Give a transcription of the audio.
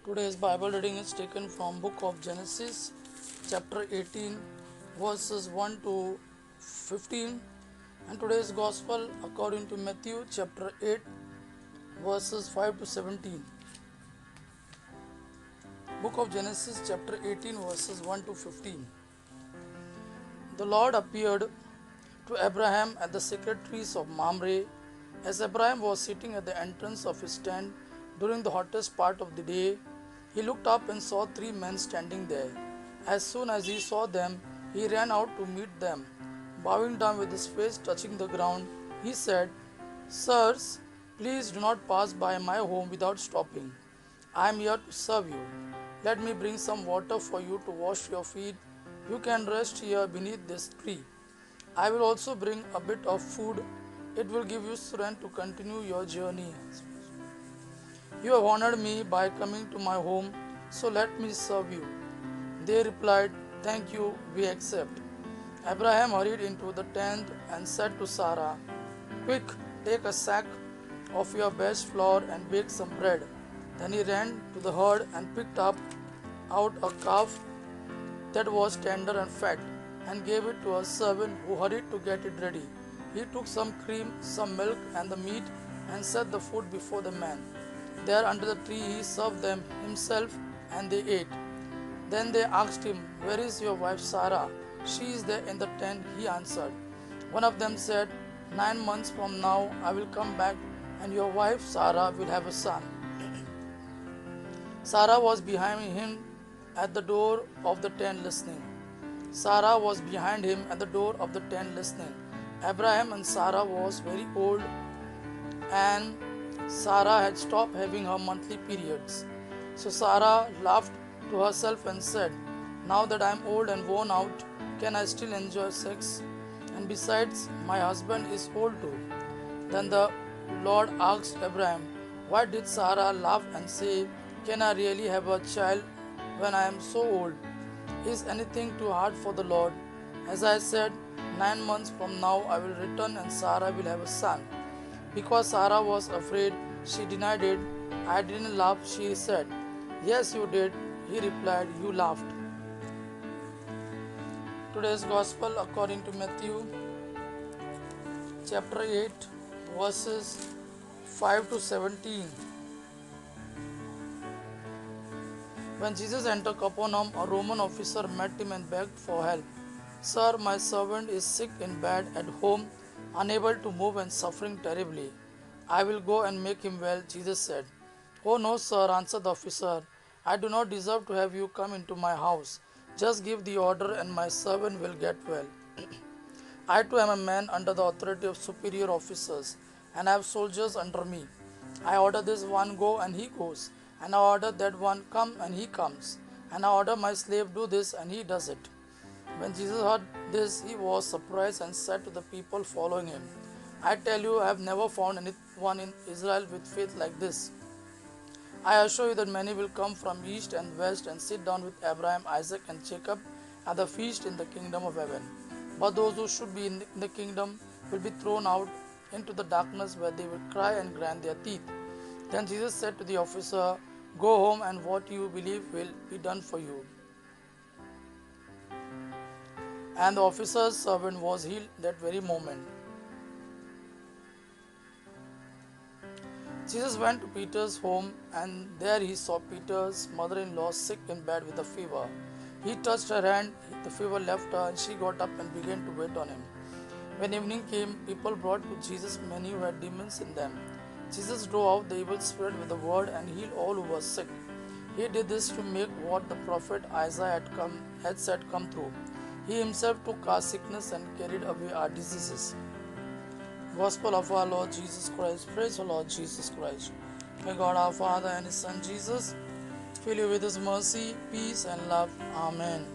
Today's Bible reading is taken from book of Genesis, chapter 18, verses 1 to 15, and today's Gospel according to Matthew, chapter 8, verses 5 to 17. Book of Genesis, chapter 18, verses 1 to 15. The Lord appeared to Abraham at the secret trees of Mamre, as Abraham was sitting at the entrance of his tent during the hottest part of the day. He looked up and saw three men standing there. As soon as he saw them, he ran out to meet them. Bowing down with his face touching the ground, he said, "Sirs, please do not pass by my home without stopping. I am here to serve you. Let me bring some water for you to wash your feet. You can rest here beneath this tree. I will also bring a bit of food. It will give you strength to continue your journey. You have honored me by coming to my home, so let me serve you." They replied, "Thank you, we accept." Abraham hurried into the tent and said to Sarah, "Quick, take a sack of your best flour and bake some bread." Then he ran to the herd and picked up out a calf that was tender and fat, and gave it to a servant who hurried to get it ready. He took some cream, some milk, and the meat, and set the food before the men. There under the tree he served them himself, and they ate. Then they asked him, "Where is your wife Sarah?" "She is there in the tent," he answered. One of them said, "9 months from now I will come back, and your wife Sarah will have a son." Sarah was behind him at the door of the tent listening. Sarah was behind him at the door of the tent listening. Abraham and Sarah was very old, and Sarah had stopped having her monthly periods. So Sarah laughed to herself and said, "Now that I am old and worn out, can I still enjoy sex? And besides, my husband is old too." Then the Lord asked Abraham, "Why did Sarah laugh and say, 'Can I really have a child when I am so old?' Is anything too hard for the Lord? As I said, 9 months from now I will return and Sarah will have a son." Because Sarah was afraid, she denied it. "I didn't laugh," she said. "Yes, you did," he replied, "you laughed." Today's Gospel according to Matthew, chapter 8, verses 5 to 17. When Jesus entered Capernaum, a Roman officer met him and begged for help. "Sir, my servant is sick in bed at home, unable to move and suffering terribly." "I will go and make him well," Jesus said. "Oh no, sir," answered the officer. "I do not deserve to have you come into my house. Just give the order and my servant will get well. I too am a man under the authority of superior officers, and I have soldiers under me. I order this one, go, and he goes, and I order that one, come, and he comes, and I order my slave, do this, and he does it." When Jesus heard this, he was surprised and said to the people following him, "I tell you, I have never found anyone in Israel with faith like this. I assure you that many will come from east and west and sit down with Abraham, Isaac, and Jacob at the feast in the kingdom of heaven. But those who should be in the kingdom will be thrown out into the darkness, where they will cry and grind their teeth." Then Jesus said to the officer, "Go home, and what you believe will be done for you." And the officer's servant was healed that very moment. Jesus went to Peter's home, and there he saw Peter's mother-in-law sick in bed with a fever. He touched her hand, the fever left her, and she got up and began to wait on him. When evening came, people brought to Jesus many who had demons in them. Jesus drove out the evil spirit with the word and healed all who were sick. He did this to make what the prophet Isaiah had said come true. He himself took our sickness and carried away our diseases. Gospel of our Lord Jesus Christ. Praise the Lord Jesus Christ. May God our Father and His Son Jesus fill you with His mercy, peace, and love. Amen.